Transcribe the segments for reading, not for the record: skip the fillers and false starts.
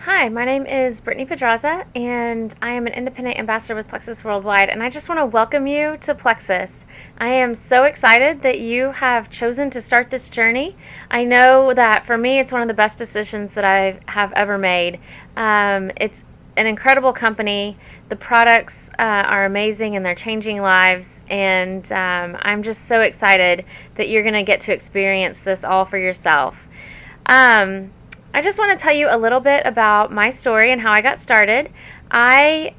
Hi, my name is Britney Pedraza, and I am an independent ambassador with Plexus Worldwide, and I just want to welcome you to Plexus. I am so excited that you have chosen to start this journey. I know that for me, it's one of the best decisions that I have ever made. It's an incredible company. The products are amazing, and they're changing lives, and I'm just so excited that you're going to get to experience this all for yourself. Um, I just want to tell you a little bit about my story and how I got started. Tara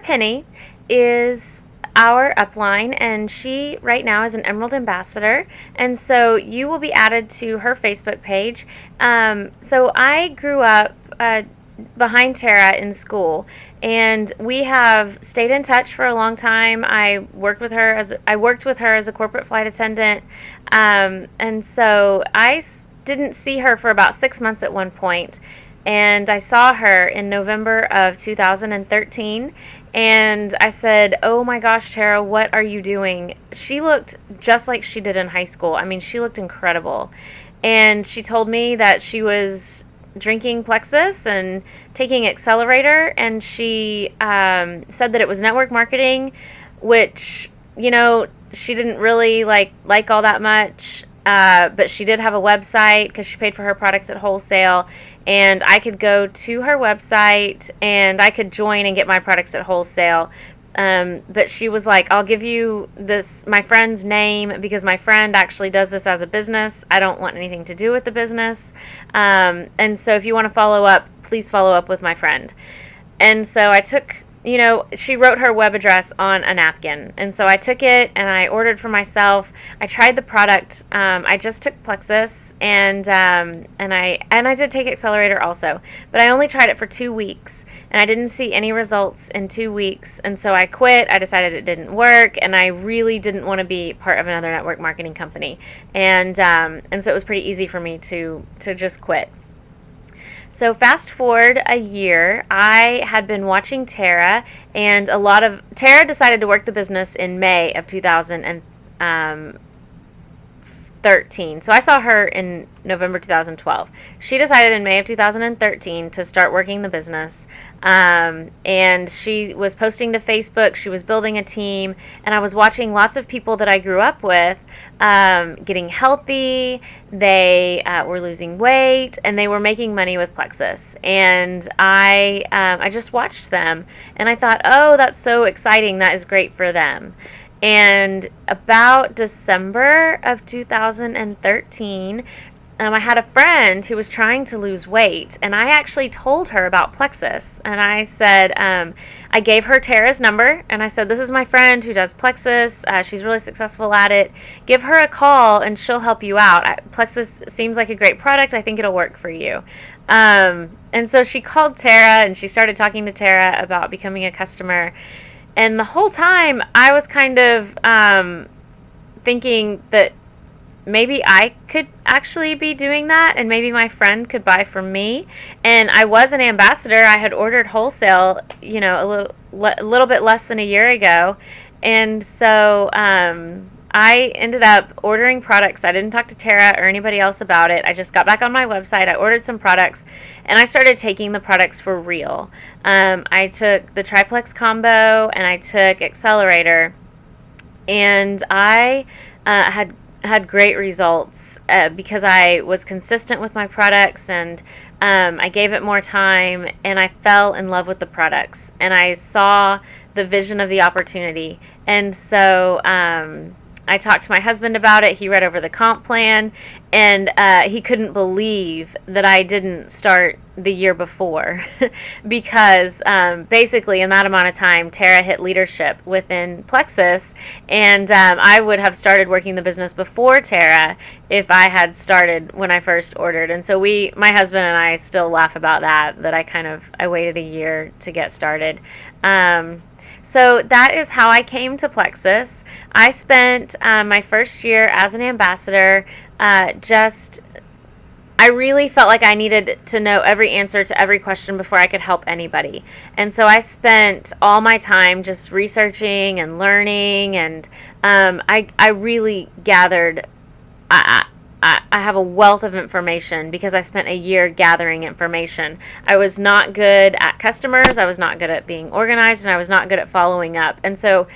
Penny is our upline, and she right now is an Emerald Ambassador, and so you will be added to her Facebook page. So I grew up behind Tara in school, and we have stayed in touch for a long time. I worked with her as a corporate flight attendant, and so I didn't see her for about 6 months at one point, and I saw her in November of 2013, and I said, "Oh my gosh, Tara, what are you doing?" She looked just like she did in high school. I mean, she looked incredible, and she told me that she was drinking Plexus and taking Accelerator, and she said that it was network marketing, which, she didn't really like all that much. But she did have a website because she paid for her products at wholesale, and I could go to her website and I could join and get my products at wholesale. But she was like, "I'll give you my friend's name, because my friend actually does this as a business. I don't want anything to do with the business. And so if you want to follow up, please follow up with my friend." And so I took, she wrote her web address on a napkin. And so I took it and I ordered for myself. I tried the product. I just took Plexus, and I did take Accelerator also. But I only tried it for 2 weeks, and I didn't see any results in 2 weeks. And so I quit. I decided it didn't work, and I really didn't want to be part of another network marketing company. And so it was pretty easy for me to just quit. So fast forward a year, I had been watching Tara, and Tara decided to work the business in May of 2013. So I saw her in November 2012. She decided in May of 2013 to start working the business. And she was posting to Facebook. She was building a team, and I was watching lots of people that I grew up with getting healthy. They were losing weight, and they were making money with Plexus. And I just watched them, and I thought, "Oh, that's so exciting! That is great for them." And about December of 2013, I had a friend who was trying to lose weight, and I actually told her about Plexus. And I said, I gave her Tara's number, and I said, "This is my friend who does Plexus. She's really successful at it. Give her a call, and she'll help you out. Plexus seems like a great product. I think it'll work for you." And so she called Tara, and she started talking to Tara about becoming a customer. And the whole time, I was kind of thinking that maybe I could actually be doing that, and maybe my friend could buy from me. And I was an ambassador. I had ordered wholesale, a little bit less than a year ago. And so I ended up ordering products. I didn't talk to Tara or anybody else about it. I just got back on my website. I ordered some products, and I started taking the products for real. I took the triplex combo, and I took Accelerator, and I had great results because I was consistent with my products, and I gave it more time, and I fell in love with the products, and I saw the vision of the opportunity. And so I talked to my husband about it. He read over the comp plan, and he couldn't believe that I didn't start the year before because basically in that amount of time, Tara hit leadership within Plexus, and I would have started working the business before Tara if I had started when I first ordered. And so my husband and I still laugh about that I waited a year to get started. So that is how I came to Plexus. I spent my first year as an ambassador I really felt like I needed to know every answer to every question before I could help anybody. And so I spent all my time just researching and learning, and I really gathered I have a wealth of information because I spent a year gathering information. I was not good at customers, I was not good at being organized, and I was not good at following up. And so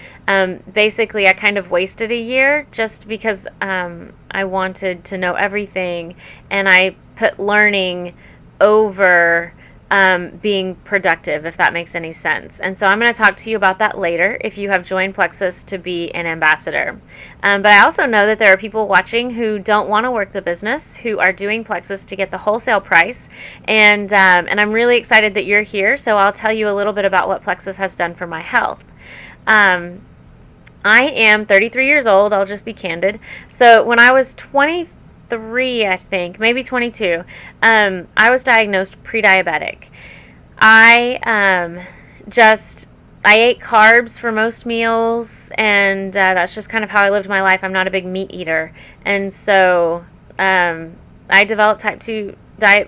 basically, I kind of wasted a year just because I wanted to know everything, and I put learning over being productive, if that makes any sense. And so I'm going to talk to you about that later if you have joined Plexus to be an ambassador. But I also know that there are people watching who don't want to work the business, who are doing Plexus to get the wholesale price. And I'm really excited that you're here, so I'll tell you a little bit about what Plexus has done for my health. I am 33 years old, I'll just be candid. So when I was 23, I think, maybe 22, I was diagnosed pre-diabetic. I I ate carbs for most meals, and that's just kind of how I lived my life. I'm not a big meat eater, and so I developed type 2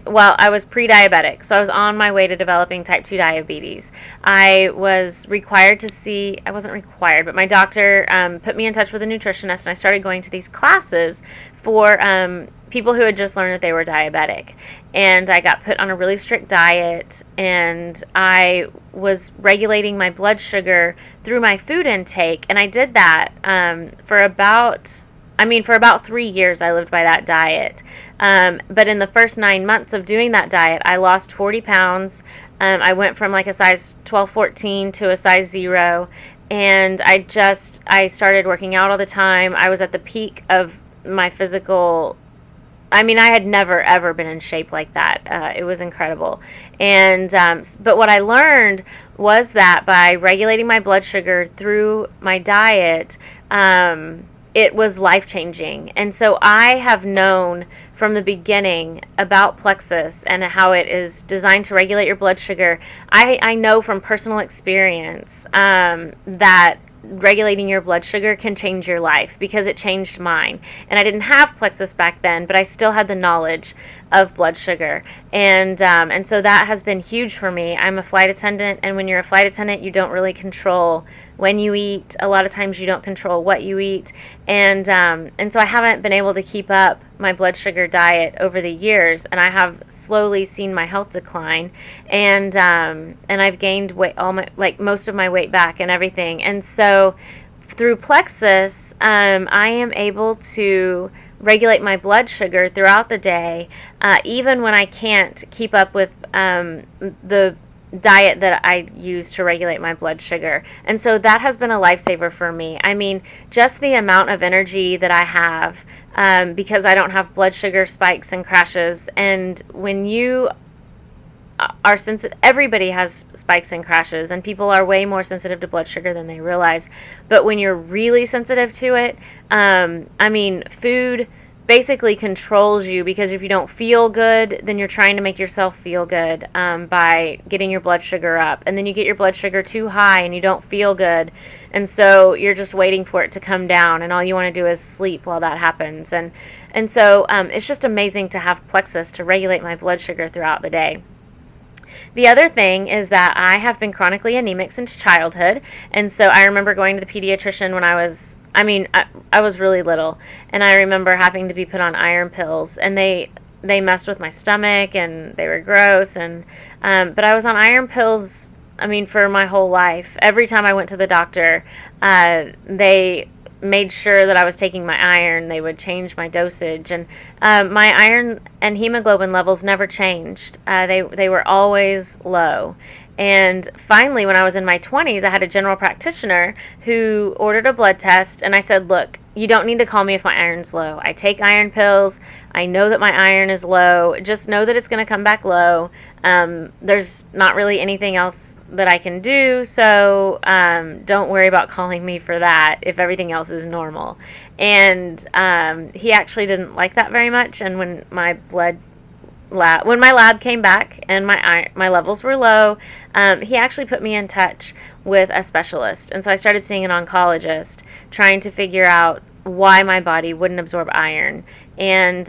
well, I was pre-diabetic, so I was on my way to developing type 2 diabetes. I wasn't required, but my doctor put me in touch with a nutritionist, and I started going to these classes for people who had just learned that they were diabetic. And I got put on a really strict diet, and I was regulating my blood sugar through my food intake, and I did that for about 3 years I lived by that diet. But in the first 9 months of doing that diet, I lost 40 pounds. I went from like a size 12, 14 to a size 0. And I started working out all the time. I was at the peak of my physical. I had never, ever been in shape like that. It was incredible. And but what I learned was that by regulating my blood sugar through my diet, it was life-changing. And so I have known from the beginning about Plexus and how it is designed to regulate your blood sugar. I know from personal experience that regulating your blood sugar can change your life, because it changed mine. And I didn't have Plexus back then, but I still had the knowledge of blood sugar. And so that has been huge for me. I'm a flight attendant, and when you're a flight attendant, you don't really control when you eat. A lot of times you don't control what you eat. And so I haven't been able to keep up my blood sugar diet over the years, and I have slowly seen my health decline, and I've gained weight, most of my weight back and everything. And so through Plexus, I am able to regulate my blood sugar throughout the day, even when I can't keep up with the diet that I use to regulate my blood sugar. And so that has been a lifesaver for me. Just the amount of energy that I have, because I don't have blood sugar spikes and crashes. And when you are sensitive, everybody has spikes and crashes, and people are way more sensitive to blood sugar than they realize. But when you're really sensitive to it, food basically controls you, because if you don't feel good, then you're trying to make yourself feel good by getting your blood sugar up, and then you get your blood sugar too high and you don't feel good, and so you're just waiting for it to come down, and all you want to do is sleep while that happens. And so it's just amazing to have Plexus to regulate my blood sugar throughout the day. The other thing is that I have been chronically anemic since childhood, and so I remember going to the pediatrician when I was really little, and I remember having to be put on iron pills, and they messed with my stomach, and they were gross, and but I was on iron pills, for my whole life. Every time I went to the doctor, they made sure that I was taking my iron. They would change my dosage, and my iron and hemoglobin levels never changed. They were always low. And finally, when I was in my 20s, I had a general practitioner who ordered a blood test, and I said, look, you don't need to call me if my iron's low. I take iron pills. I know that my iron is low. Just know that it's going to come back low. There's not really anything else that I can do, so don't worry about calling me for that if everything else is normal. And he actually didn't like that very much, and when my lab came back and my levels were low, he actually put me in touch with a specialist. And so I started seeing an oncologist, trying to figure out why my body wouldn't absorb iron. And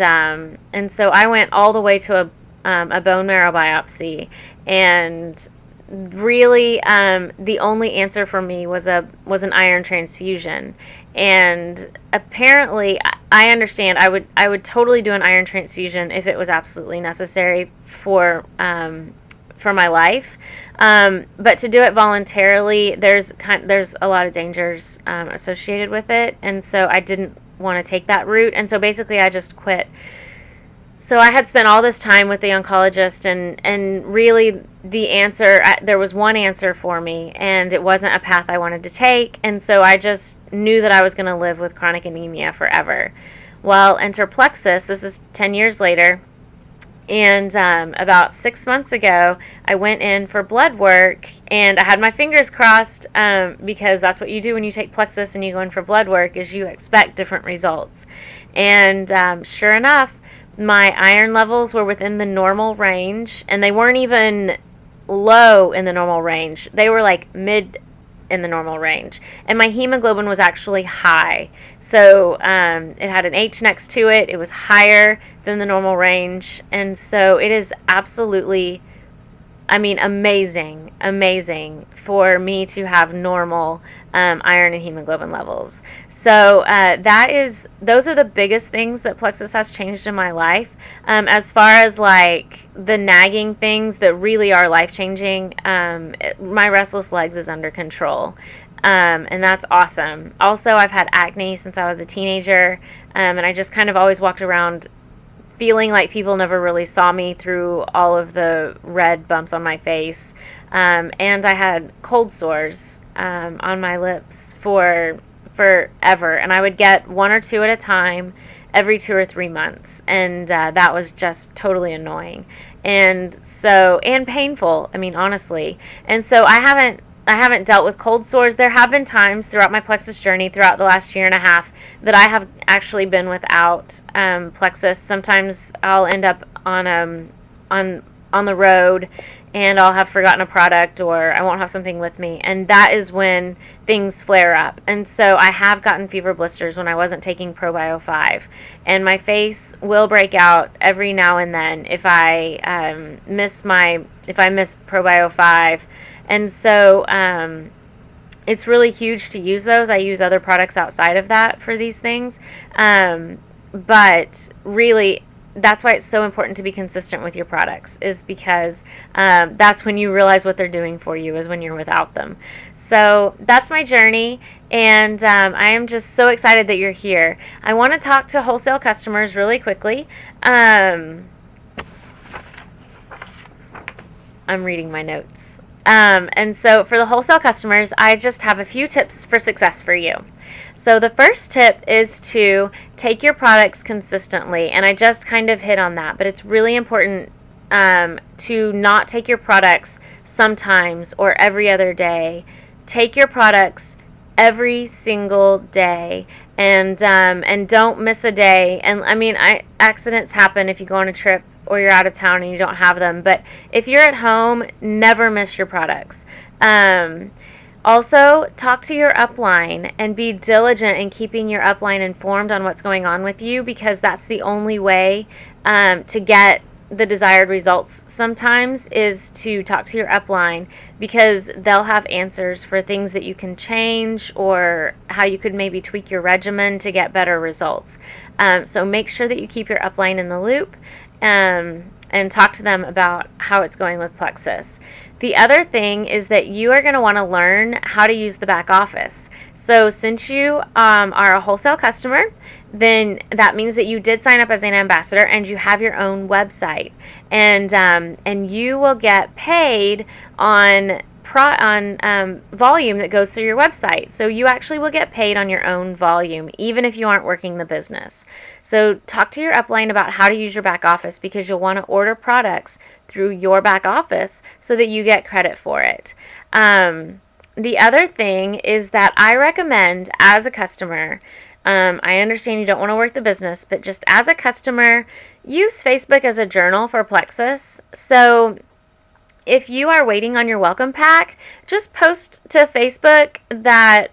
so I went all the way to a bone marrow biopsy, and really the only answer for me was an iron transfusion. And apparently I understand. I would totally do an iron transfusion if it was absolutely necessary for my life. But to do it voluntarily, there's a lot of dangers associated with it, and so I didn't want to take that route, and so basically I just quit. So I had spent all this time with the oncologist, and really there was one answer for me, and it wasn't a path I wanted to take, and so I just knew that I was going to live with chronic anemia forever. Well, enter Plexus. This is 10 years later, and about 6 months ago, I went in for blood work, and I had my fingers crossed, because that's what you do when you take Plexus and you go in for blood work, is you expect different results. And sure enough, my iron levels were within the normal range, and they weren't even low in the normal range. They were like mid in the normal range. And my hemoglobin was actually high. So it had an H next to it. It was higher than the normal range. And so it is absolutely, amazing for me to have normal iron and hemoglobin levels. So those are the biggest things that Plexus has changed in my life. As far as like the nagging things that really are life changing, my restless legs is under control. And that's awesome. Also, I've had acne since I was a teenager, and I just kind of always walked around feeling like people never really saw me through all of the red bumps on my face. And I had cold sores on my lips for forever, and I would get one or two at a time every 2 or 3 months, and that was just totally annoying and painful, honestly. And so I haven't dealt with cold sores. There have been times throughout my Plexus journey, throughout the last year and a half, that I have actually been without Plexus. Sometimes I'll end up on the road, and I'll have forgotten a product, or I won't have something with me, and that is when things flare up. And so I have gotten fever blisters when I wasn't taking ProBio 5, and my face will break out every now and then if I miss ProBio 5. And so it's really huge to use those. I use other products outside of that for these things, but really, that's why it's so important to be consistent with your products, is because that's when you realize what they're doing for you, is when you're without them. So that's my journey, and I am just so excited that you're here. I want to talk to wholesale customers really quickly. I'm reading my notes. And so for the wholesale customers, I just have a few tips for success for you. So the first tip is to take your products consistently, and I just kind of hit on that, but it's really important to not take your products sometimes or every other day. Take your products every single day, and don't miss a day. And accidents happen if you go on a trip or you're out of town and you don't have them, but if you're at home, never miss your products. Also, talk to your upline and be diligent in keeping your upline informed on what's going on with you, because that's the only way to get the desired results sometimes, is to talk to your upline, because they'll have answers for things that you can change, or how you could maybe tweak your regimen to get better results. So make sure that you keep your upline in the loop, and talk to them about how it's going with Plexus. The other thing is that you are going to want to learn how to use the back office. So since you are a wholesale customer, then that means that you did sign up as an ambassador and you have your own website, and you will get paid on volume that goes through your website. So you actually will get paid on your own volume, even if you aren't working the business. So talk to your upline about how to use your back office, because you'll want to order products through your back office so that you get credit for it. The other thing is that I recommend, as a customer, I understand you don't want to work the business, but just as a customer, use Facebook as a journal for Plexus. So if you are waiting on your welcome pack, just post to Facebook that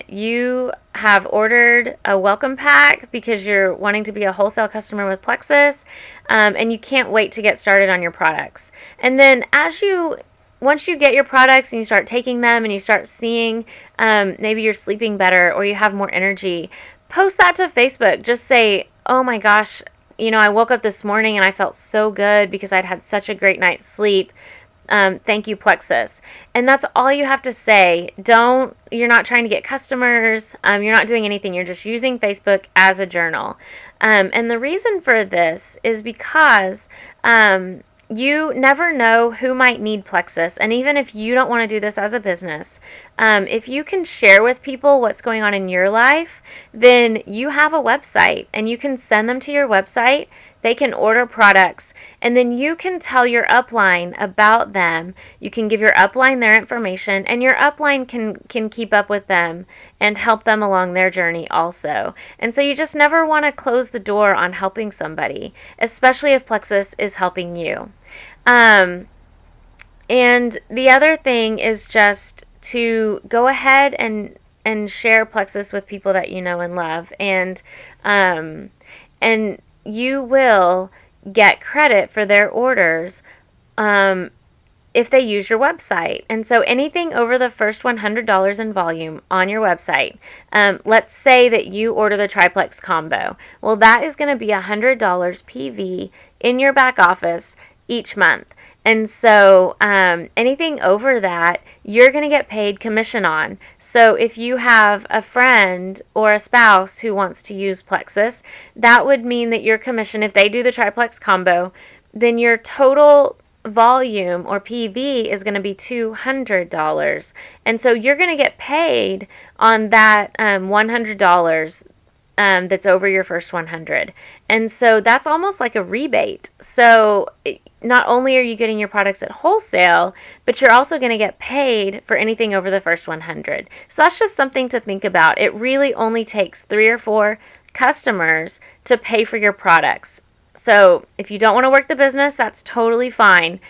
you have ordered a welcome pack because you're wanting to be a wholesale customer with Plexus, and you can't wait to get started on your products. And then once you get your products and you start taking them and you start seeing maybe you're sleeping better or you have more energy, post that to Facebook. Just say, oh my gosh, I woke up this morning and I felt so good because I'd had such a great night's sleep. Thank you, Plexus. And that's all you have to say. You're not trying to get customers. You're not doing anything. You're just using Facebook as a journal. And the reason for this is because you never know who might need Plexus. And even if you don't want to do this as a business, if you can share with people what's going on in your life, then you have a website and you can send them to your website. They can order products, and then you can tell your upline about them. You can give your upline their information, and your upline can keep up with them and help them along their journey also. And so you just never want to close the door on helping somebody, especially if Plexus is helping you. And the other thing is just to go ahead and share Plexus with people that you know and love, and you will get credit for their orders if they use your website. And so anything over the first $100 in volume on your website, let's say that you order the triplex combo. Well, that is going to be $100 PV in your back office each month. And so anything over that, you're going to get paid commission on. So if you have a friend or a spouse who wants to use Plexus, that would mean that your commission, if they do the triplex combo, then your total volume or PV is going to be $200. And so you're going to get paid on that $100 that's over your first 100. And so that's almost like a rebate. So not only are you getting your products at wholesale, but you're also going to get paid for anything over the first 100. So that's just something to think about. It really only takes 3 or 4 customers to pay for your products. So if you don't want to work the business, that's totally fine.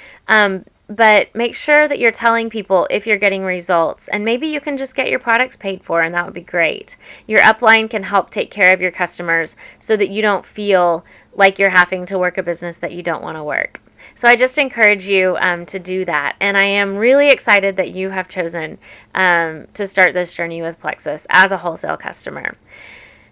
But make sure that you're telling people if you're getting results. And maybe you can just get your products paid for, and that would be great. Your upline can help take care of your customers so that you don't feel like you're having to work a business that you don't want to work. So I just encourage you to do that. And I am really excited that you have chosen to start this journey with Plexus as a wholesale customer.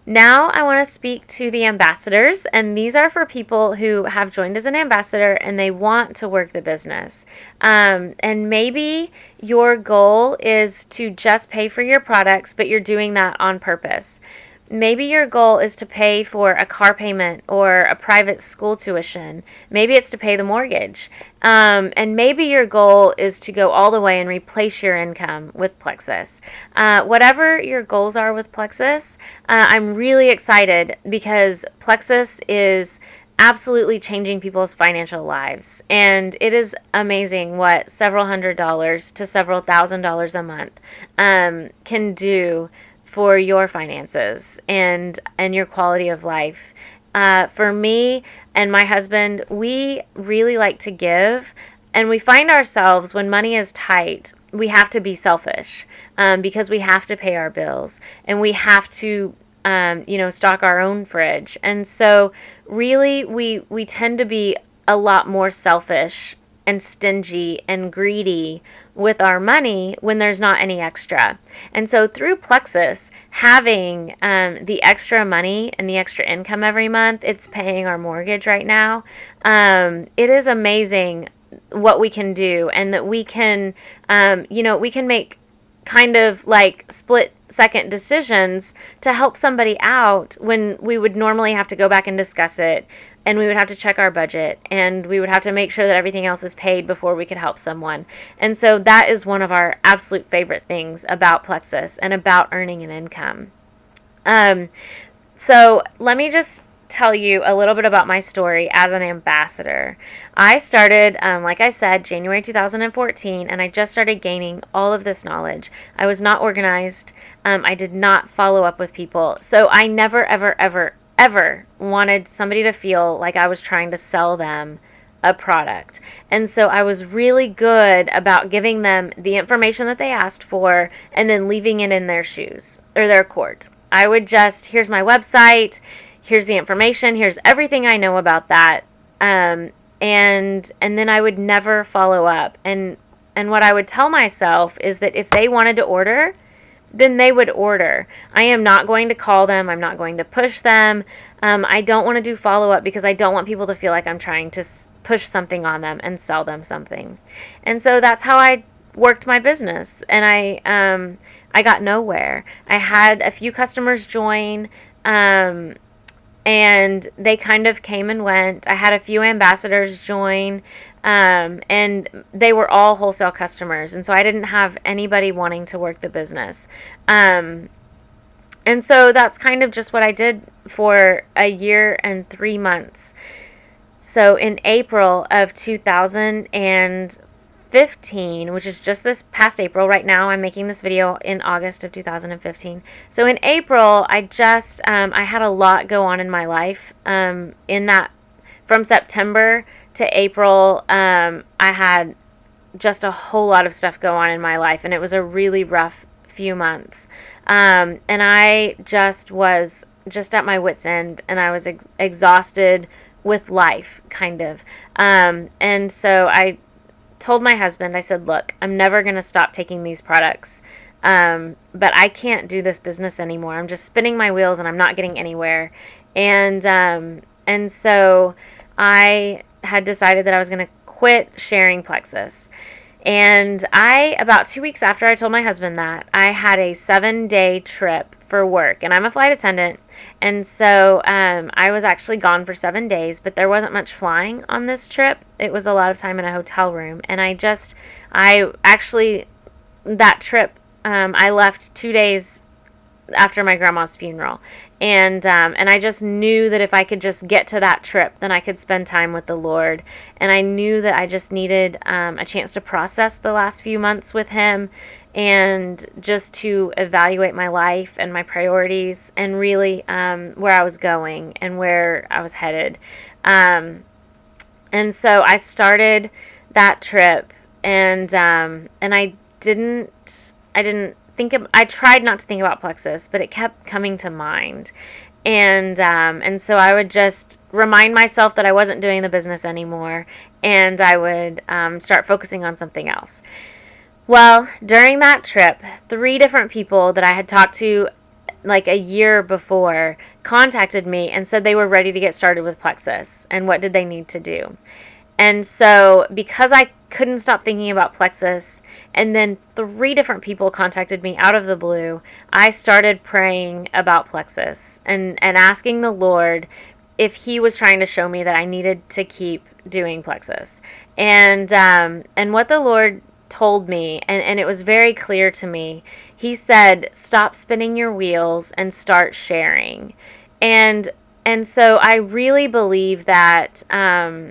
Now I want to speak to the ambassadors, and these are for people who have joined as an ambassador and they want to work the business. And maybe your goal is to just pay for your products, but you're doing that on purpose. Maybe your goal is to pay for a car payment or a private school tuition. Maybe it's to pay the mortgage. And maybe your goal is to go all the way and replace your income with Plexus. Whatever your goals are with Plexus, I'm really excited because Plexus is absolutely changing people's financial lives. And it is amazing what several $100s to several $1,000s a month can do for your finances and your quality of life. For me and my husband, we really like to give, and we find ourselves when money is tight, we have to be selfish because we have to pay our bills and we have to stock our own fridge. And so really we tend to be a lot more selfish and stingy and greedy with our money when there's not any extra. And so through Plexus, having the extra money and the extra income every month, it's paying our mortgage right now. It is amazing what we can do, and that we can, we can make kind of like split-second decisions to help somebody out when we would normally have to go back and discuss it, and we would have to check our budget, and we would have to make sure that everything else is paid before we could help someone. And so that is one of our absolute favorite things about Plexus and about earning an income. So let me just tell you a little bit about my story as an ambassador. I started, like I said, January 2014, and I just started gaining all of this knowledge. I was not organized. I did not follow up with people. So I never, ever wanted somebody to feel like I was trying to sell them a product. And so I was really good about giving them the information that they asked for and then leaving it in their shoes or their court. I would just, here's my website, here's the information, here's everything I know about that, and then I would never follow up. And what I would tell myself is that if they wanted to order, then they would order. I am not going to call them. I'm not going to push them. I don't want to do follow-up because I don't want people to feel like I'm trying to push something on them and sell them something. And so that's how I worked my business. And I got nowhere. I had a few customers join, and they kind of came and went. I had a few ambassadors join, and they were all wholesale customers, and so I didn't have anybody wanting to work the business. And so that's kind of just what I did for a year and 3 months. So in April of 2015, which is just this past April, right now I'm making this video in August of 2015. So in April, I had a lot go on in my life. In that, from September to April, I had just a whole lot of stuff go on in my life, and it was a really rough few months. And I was just at my wit's end, and I was exhausted with life, kind of. And so I told my husband, I said, look, I'm never going to stop taking these products, but I can't do this business anymore. I'm just spinning my wheels, and I'm not getting anywhere. And so I had decided that I was going to quit sharing Plexus. And about 2 weeks after I told my husband that, I had a 7-day trip for work. And I'm a flight attendant. And so I was actually gone for 7 days, but there wasn't much flying on this trip. It was a lot of time in a hotel room. And that trip, I left 2 days after my grandma's funeral. And I just knew that if I could just get to that trip, then I could spend time with the Lord. And I knew that I just needed a chance to process the last few months with Him, and just to evaluate my life and my priorities, and really where I was going and where I was headed. And so I started that trip, and I tried not to think about Plexus, but it kept coming to mind. And so I would just remind myself that I wasn't doing the business anymore, and I would start focusing on something else. Well, during that trip, 3 different people that I had talked to like a year before contacted me and said they were ready to get started with Plexus, and what did they need to do. And so because I couldn't stop thinking about Plexus, and then 3 different people contacted me out of the blue, I started praying about Plexus and asking the Lord if He was trying to show me that I needed to keep doing Plexus. And what the Lord told me, and it was very clear to me, He said, stop spinning your wheels and start sharing. And so I really believe that I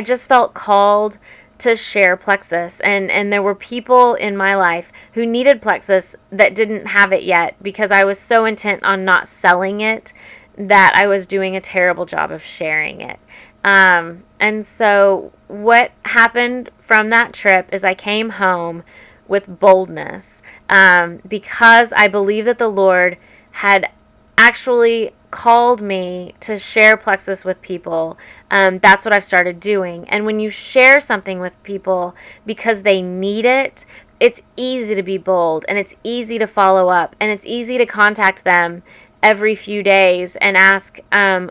just felt called to share Plexus, and there were people in my life who needed Plexus that didn't have it yet, because I was so intent on not selling it that I was doing a terrible job of sharing it. And so what happened from that trip is I came home with boldness, because I believe that the Lord had actually called me to share Plexus with people. That's what I've started doing. And when you share something with people because they need it, it's easy to be bold, and it's easy to follow up, and it's easy to contact them every few days and ask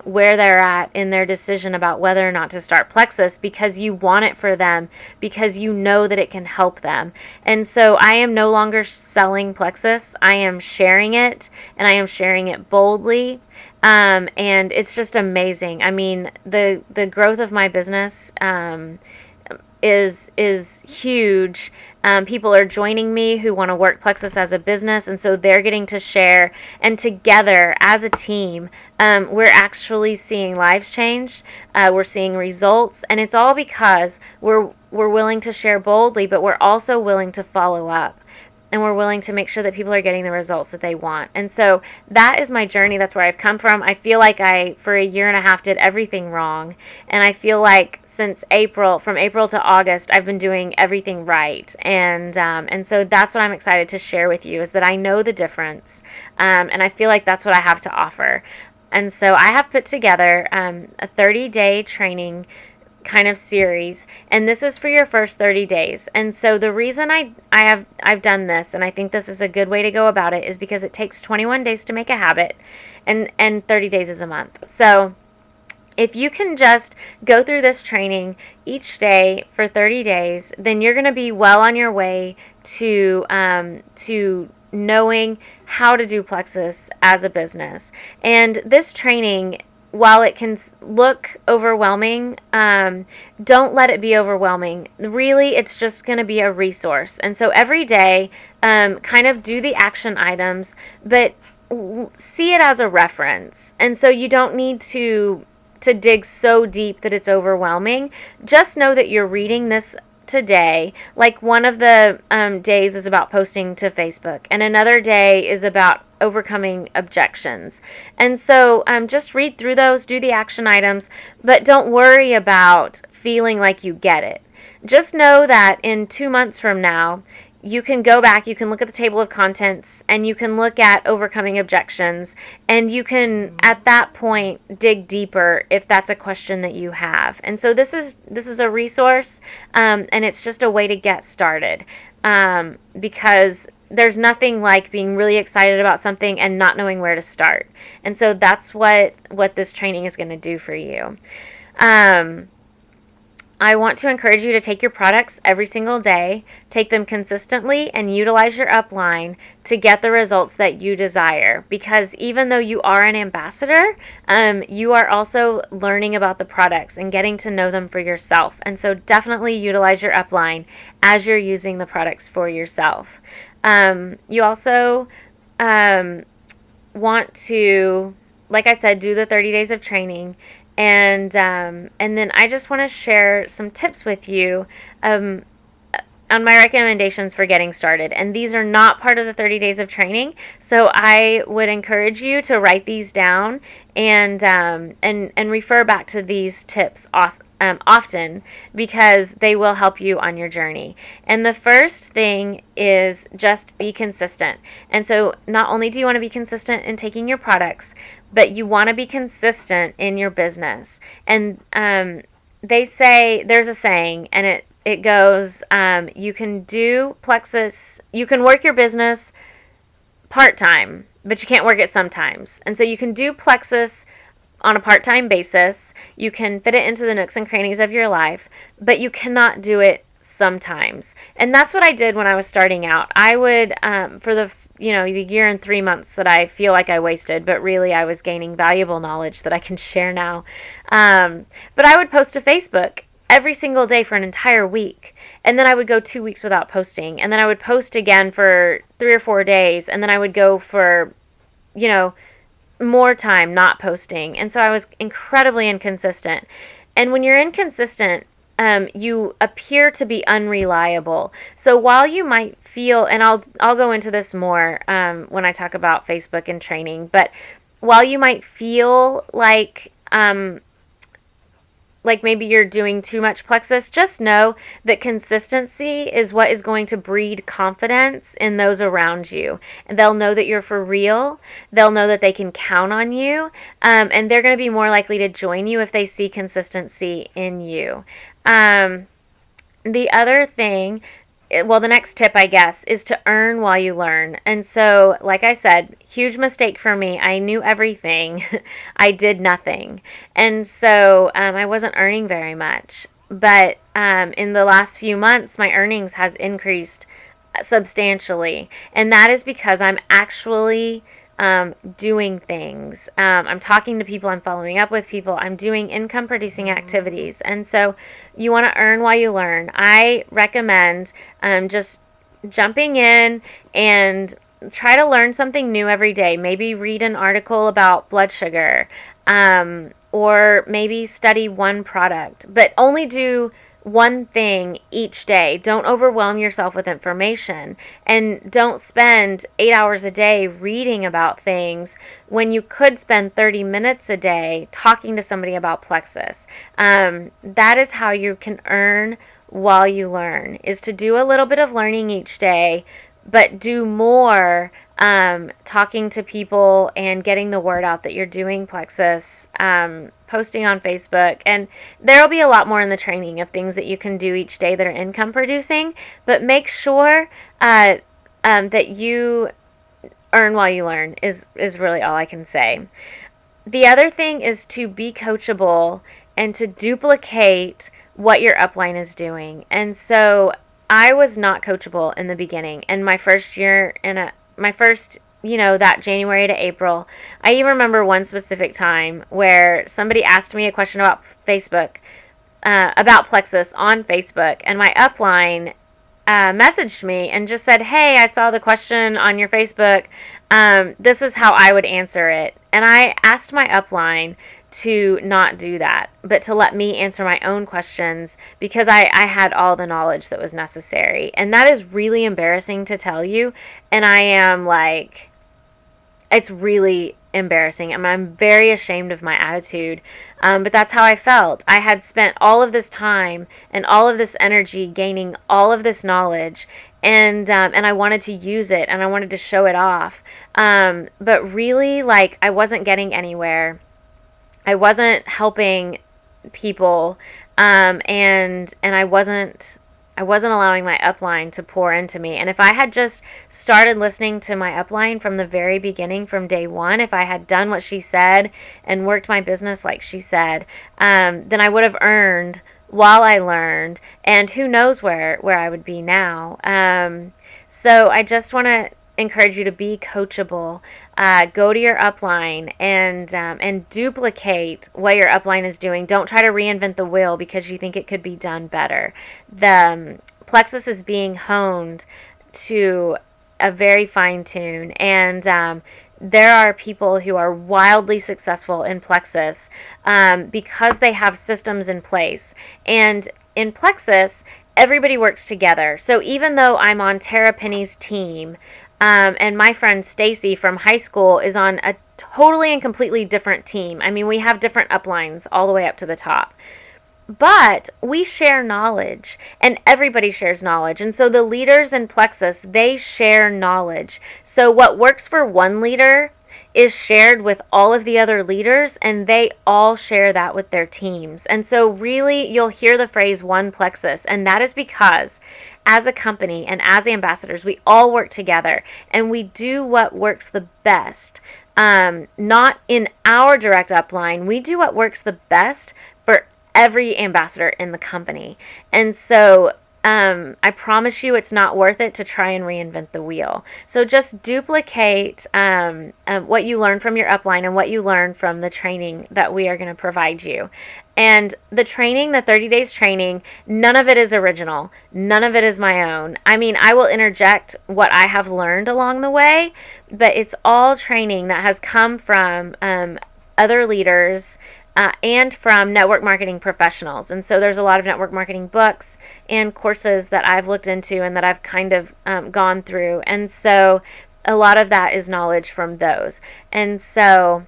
where they're at in their decision about whether or not to start Plexus, because you want it for them, because you know that it can help them. And so I am no longer selling Plexus. I am sharing it, and I am sharing it boldly. And it's just amazing. I mean, the growth of my business is huge. People are joining me who want to work Plexus as a business, and so they're getting to share. And together, as a team, we're actually seeing lives change. We're seeing results, and it's all because we're willing to share boldly, but we're also willing to follow up. And we're willing to make sure that people are getting the results that they want. And so that is my journey. That's where I've come from. I feel like I, for a year and a half, did everything wrong. And I feel like from April to August, I've been doing everything right. And so that's what I'm excited to share with you, is that I know the difference. And I feel like that's what I have to offer. And so I have put together a 30-day training kind of series, and this is for your first 30 days. And so the reason I've done this, and I think this is a good way to go about it, is because it takes 21 days to make a habit, and 30 days is a month. So if you can just go through this training each day for 30 days, then you're going to be well on your way to knowing how to do Plexus as a business. And this training, while it can look overwhelming, don't let it be overwhelming. Really, it's just going to be a resource. And so every day, kind of do the action items, but see it as a reference. And so you don't need to dig so deep that it's overwhelming. Just know that you're reading this today. Like one of the days is about posting to Facebook, and another day is about overcoming objections. And so just read through those, do the action items, but don't worry about feeling like you get it. Just know that in 2 months from now, you can go back, you can look at the table of contents, and you can look at overcoming objections, and you can, at that point, dig deeper if that's a question that you have. And so this is a resource, and it's just a way to get started, because there's nothing like being really excited about something and not knowing where to start. And so that's what this training is going to do for you. I want to encourage you to take your products every single day, take them consistently, and utilize your upline to get the results that you desire. Because even though you are an ambassador, you are also learning about the products and getting to know them for yourself. And so definitely utilize your upline as you're using the products for yourself. You also want to, like I said, do the 30 days of training. And then I just want to share some tips with you on my recommendations for getting started. And these are not part of the 30 days of training, so I would encourage you to write these down and refer back to these tips often, because they will help you on your journey. And the first thing is just be consistent. And so not only do you want to be consistent in taking your products, but you want to be consistent in your business. And they say, there's a saying, and it goes, you can do Plexus, you can work your business part-time, but you can't work it sometimes. And so you can do Plexus on a part-time basis, you can fit it into the nooks and crannies of your life, but you cannot do it sometimes. And that's what I did when I was starting out. I would, for the year and 3 months that I feel like I wasted, but really I was gaining valuable knowledge that I can share now. But I would post to Facebook every single day for an entire week. And then I would go 2 weeks without posting. And then I would post again for 3 or 4 days. And then I would go for, more time not posting. And so I was incredibly inconsistent. And when you're inconsistent, you appear to be unreliable. So while you might feel, and I'll go into this more when I talk about Facebook and training, but while you might feel like maybe you're doing too much Plexus, just know that consistency is what is going to breed confidence in those around you. And they'll know that you're for real. They'll know that they can count on you. And they're going to be more likely to join you if they see consistency in you. The other thing, the next tip, I guess, is to earn while you learn. And so, like I said, huge mistake for me. I knew everything. I did nothing. And so I wasn't earning very much. But in the last few months, my earnings has increased substantially. And that is because I'm actually doing things. I'm talking to people, I'm following up with people, I'm doing income producing activities. And so you want to earn while you learn. I recommend just jumping in and try to learn something new every day. Maybe read an article about blood sugar, or maybe study one product, but only do one thing each day. Don't overwhelm yourself with information, and don't spend 8 hours a day reading about things when you could spend 30 minutes a day talking to somebody about Plexus. That is how you can earn while you learn, is to do a little bit of learning each day, but do more talking to people and getting the word out that you're doing Plexus, posting on Facebook. And there will be a lot more in the training of things that you can do each day that are income producing, but make sure that you earn while you learn is really all I can say. The other thing is to be coachable and to duplicate what your upline is doing. And so I was not coachable in the beginning. And my first year my first, that January to April, I even remember one specific time where somebody asked me a question about Facebook, about Plexus on Facebook, and my upline messaged me and just said, "Hey, I saw the question on your Facebook. This is how I would answer it." And I asked my upline to not do that, but to let me answer my own questions because I had all the knowledge that was necessary. And that is really embarrassing to tell you. And I am like, it's really embarrassing. I'm very ashamed of my attitude, but that's how I felt. I had spent all of this time and all of this energy gaining all of this knowledge, and I wanted to use it and I wanted to show it off, but really, like, I wasn't getting anywhere. I wasn't helping people, and I wasn't allowing my upline to pour into me. And if I had just started listening to my upline from the very beginning, from day one, if I had done what she said and worked my business like she said, then I would have earned while I learned, and who knows where I would be now. So I just want to encourage you to be coachable. Go to your upline and duplicate what your upline is doing. Don't try to reinvent the wheel because you think it could be done better. The Plexus is being honed to a very fine tune, and there are people who are wildly successful in Plexus because they have systems in place. And in Plexus, everybody works together. So even though I'm on Tara Penny's team, and my friend Stacy from high school is on a totally and completely different team. I mean, we have different uplines all the way up to the top. But we share knowledge, and everybody shares knowledge. And so the leaders in Plexus, they share knowledge. So what works for one leader is shared with all of the other leaders, and they all share that with their teams. And so really, you'll hear the phrase one Plexus, and that is because as a company and as ambassadors, we all work together and we do what works the best. Not in our direct upline, we do what works the best for every ambassador in the company. And so I promise you it's not worth it to try and reinvent the wheel. So just duplicate what you learn from your upline and what you learn from the training that we are going to provide you. And the training, the 30 days training, none of it is original. None of it is my own. I mean, I will interject what I have learned along the way, but it's all training that has come from other leaders and from network marketing professionals. And so there's a lot of network marketing books and courses that I've looked into and that I've kind of gone through. And so a lot of that is knowledge from those. And so,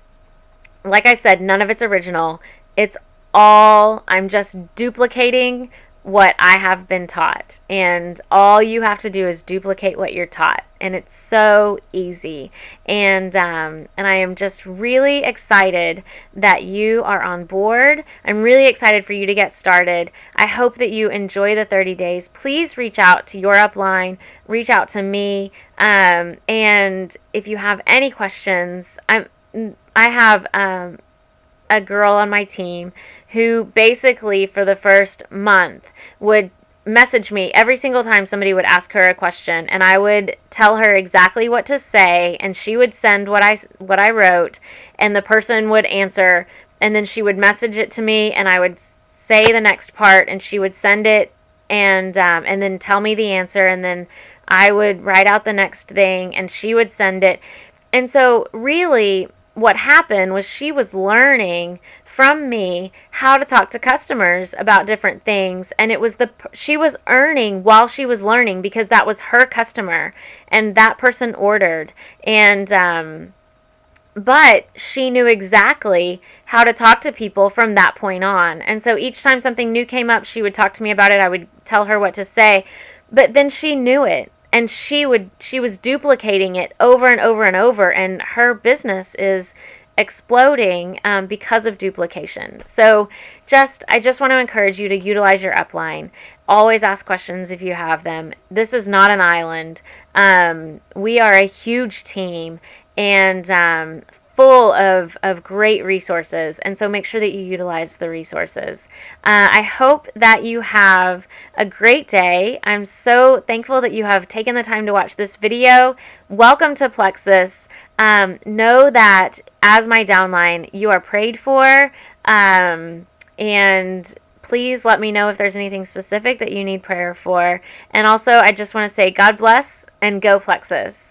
like I said, none of it's original. It's all, I'm just duplicating what I have been taught, and all you have to do is duplicate what you're taught, and it's so easy. And I am just really excited that you are on board. I'm really excited for you to get started. I hope that you enjoy the 30 days. Please reach out to your upline, reach out to me, and if you have any questions, I have a girl on my team who basically for the first month would message me every single time somebody would ask her a question, and I would tell her exactly what to say, and she would send what I wrote, and the person would answer, and then she would message it to me, and I would say the next part, and she would send it, and then tell me the answer, and then I would write out the next thing, and she would send it. And so really what happened was she was learning from me how to talk to customers about different things, and it was she was earning while she was learning because that was her customer and that person ordered, and but she knew exactly how to talk to people from that point on. And so each time something new came up, she would talk to me about it. I would tell her what to say, but then she knew it. and she was duplicating it over and over and over, and her business is exploding because of duplication. So I just want to encourage you to utilize your upline. Always ask questions if you have them. This is not an island. We are a huge team, and full of great resources, and so make sure that you utilize the resources. I hope that you have a great day. I'm so thankful that you have taken the time to watch this video. Welcome to Plexus. Know that as my downline, you are prayed for, and please let me know if there's anything specific that you need prayer for. And also, I just want to say God bless and go Plexus.